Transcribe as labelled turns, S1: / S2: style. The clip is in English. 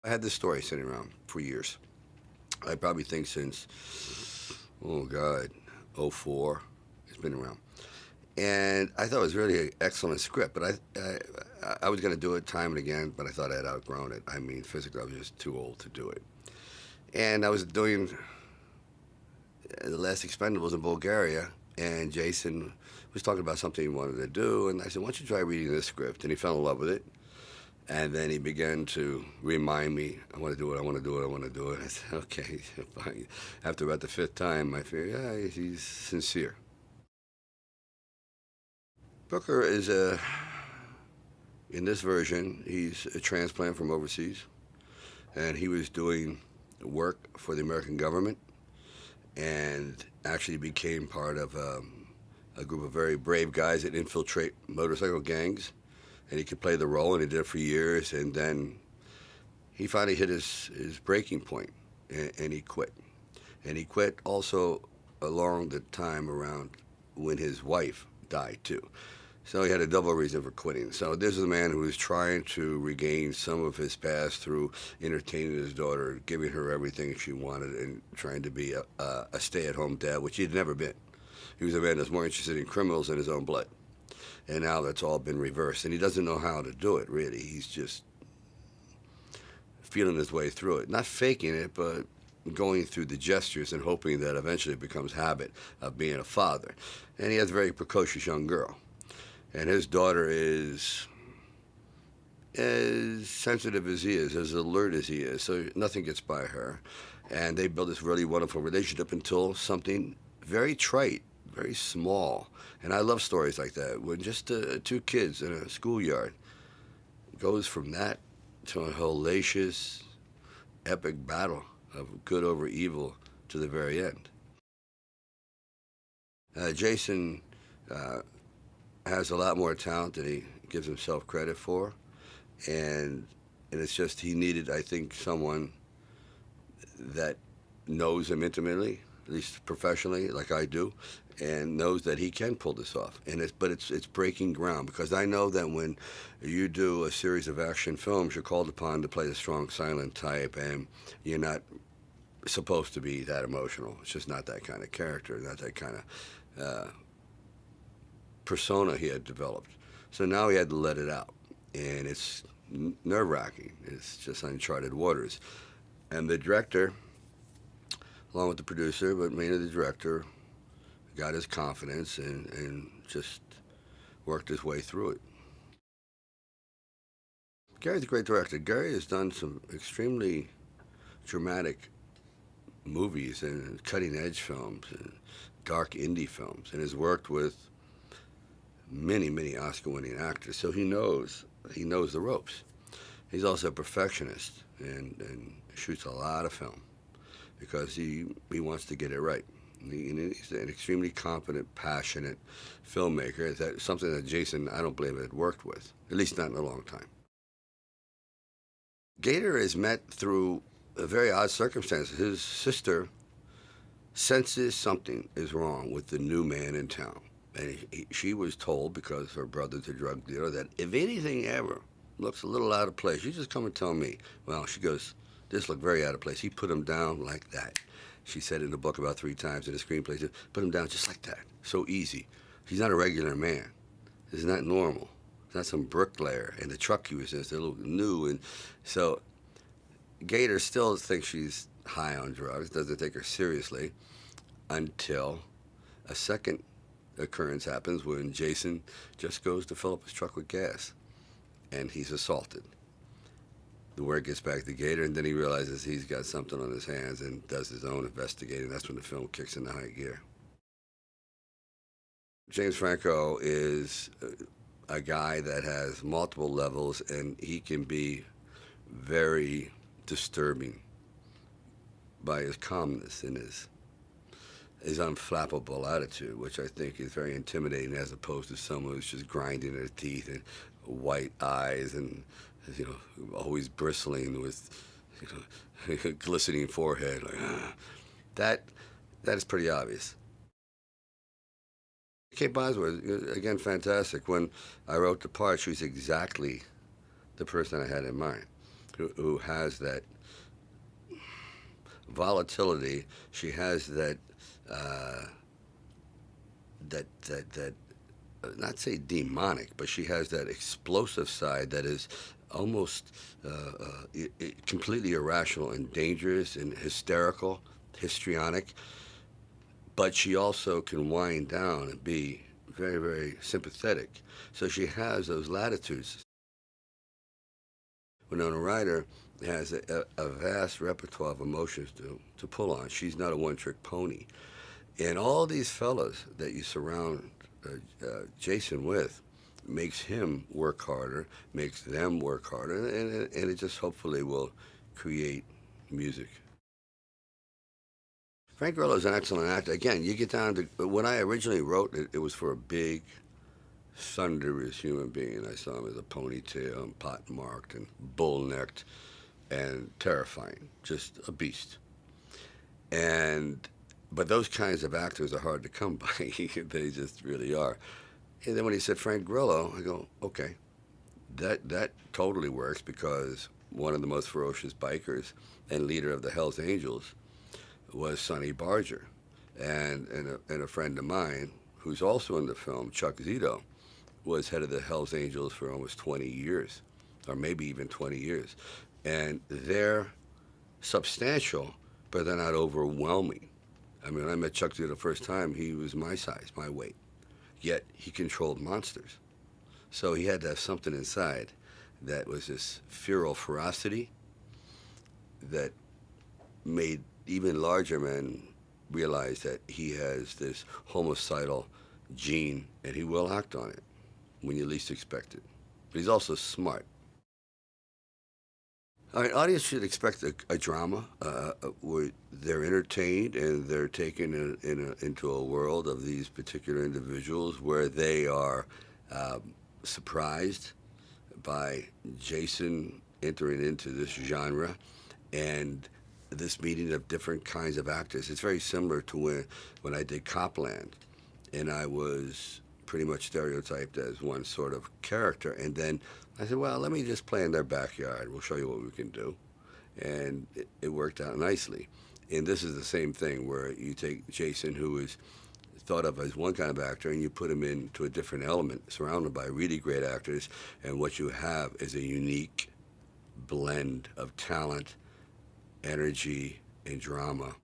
S1: I had this story sitting around for years. I probably think since, oh God, '04. It's been around. And I thought it was really an excellent script, but I was going to do it time and again, but I thought I had outgrown it. I mean, physically, I was just too old to do it. And I was doing the last Expendables in Bulgaria, and Jason was talking about something he wanted to do, and I said, why don't you try reading this script? And he fell in love with it. And then he began to remind me, I want to do it, I want to do it, I want to do it. I said, okay, fine. After about the fifth time, I figured, yeah, he's sincere. Booker is in this version, he's a transplant from overseas, and he was doing work for the American government, and actually became part of a group of very brave guys that infiltrate motorcycle gangs, and he could play the role, and he did it for years, and then he finally hit his breaking point, and he quit. And he quit also along the time around when his wife died, too. So he had a double reason for quitting. So this is a man who was trying to regain some of his past through entertaining his daughter, giving her everything she wanted, and trying to be a stay-at-home dad, which he'd never been. He was a man that's more interested in criminals than his own blood. And now that's all been reversed. And he doesn't know how to do it, really. He's just feeling his way through it. Not faking it, but going through the gestures and hoping that eventually it becomes habit of being a father. And he has a very precocious young girl. And his daughter is as sensitive as he is, as alert as he is, so nothing gets by her. And they build this really wonderful relationship until something very trite, very small. And I love stories like that, when just two kids in a schoolyard goes from that to a hellacious, epic battle of good over evil to the very end. Jason has a lot more talent than he gives himself credit for, and it's just he needed, I think, someone that knows him intimately, at least professionally, like I do, and knows that he can pull this off. And it's breaking ground, because I know that when you do a series of action films, you're called upon to play the strong, silent type, and you're not supposed to be that emotional. It's just not that kind of character, not that kind of persona he had developed. So now he had to let it out, and it's nerve-wracking. It's just uncharted waters. And the director, along with the producer, but mainly the director, got his confidence and just worked his way through it. Gary's a great director. Gary has done some extremely dramatic movies and cutting-edge films and dark indie films, and has worked with many, many Oscar-winning actors, so he knows the ropes. He's also a perfectionist and shoots a lot of film because he wants to get it right. He's an extremely competent, passionate filmmaker. That's something that Jason, I don't believe, had worked with, at least not in a long time. Gator is met through a very odd circumstance. His sister senses something is wrong with the new man in town. And she was told, because her brother's a drug dealer, that if anything ever looks a little out of place, you just come and tell me. Well, she goes, this looked very out of place. He put him down like that. She said in the book about 3 times in the screenplay, she put him down just like that. So easy. He's not a regular man. This is not normal. It's not some bricklayer. And the truck he was in is a little new. And so Gator still thinks she's high on drugs, doesn't take her seriously, until a second occurrence happens when Jason just goes to fill up his truck with gas, and he's assaulted. The word gets back to Gator, and then he realizes he's got something on his hands and does his own investigating. That's when the film kicks into high gear. James Franco is a guy that has multiple levels, and he can be very disturbing by his calmness and his unflappable attitude, which I think is very intimidating, as opposed to someone who's just grinding their teeth and white eyes and, always bristling with, glistening forehead. Like, that is pretty obvious. Kate Bosworth, again, fantastic. When I wrote the part, she was exactly the person I had in mind. who has that volatility. She has that uh, that not say demonic, but she has that explosive side that is almost completely irrational and dangerous and hysterical, histrionic. But she also can wind down and be very, very sympathetic. So she has those latitudes. Winona Ryder has a vast repertoire of emotions to pull on. She's not a one-trick pony. And all these fellas that you surround Jason with makes him work harder, makes them work harder, and it just hopefully will create music. Frank Grillo is an excellent actor. Again, you get down to when I originally wrote it, it was for a big, thunderous human being. I saw him as a ponytail and pockmarked and bull-necked and terrifying, just a beast. And but those kinds of actors are hard to come by. They just really are. And then when he said Frank Grillo, I go, okay, that totally works because one of the most ferocious bikers and leader of the Hells Angels was Sonny Barger, and a friend of mine who's also in the film, Chuck Zito, was head of the Hells Angels for almost 20 years, or maybe even 20 years, and they're substantial, but they're not overwhelming. I mean, when I met Chuck Zito the first time, he was my size, my weight, yet he controlled monsters. So he had to have something inside that was this feral ferocity that made even larger men realize that he has this homicidal gene and he will act on it when you least expect it. But he's also smart. All right, audience should expect a drama where they're entertained and they're taken into a world of these particular individuals where they are surprised by Jason entering into this genre and this meeting of different kinds of actors. It's very similar to when I did Copland, and I was pretty much stereotyped as one sort of character. And then I said, well, let me just play in their backyard. We'll show you what we can do. And it worked out nicely. And this is the same thing where you take Jason, who is thought of as one kind of actor, and you put him into a different element, surrounded by really great actors, and what you have is a unique blend of talent, energy, and drama.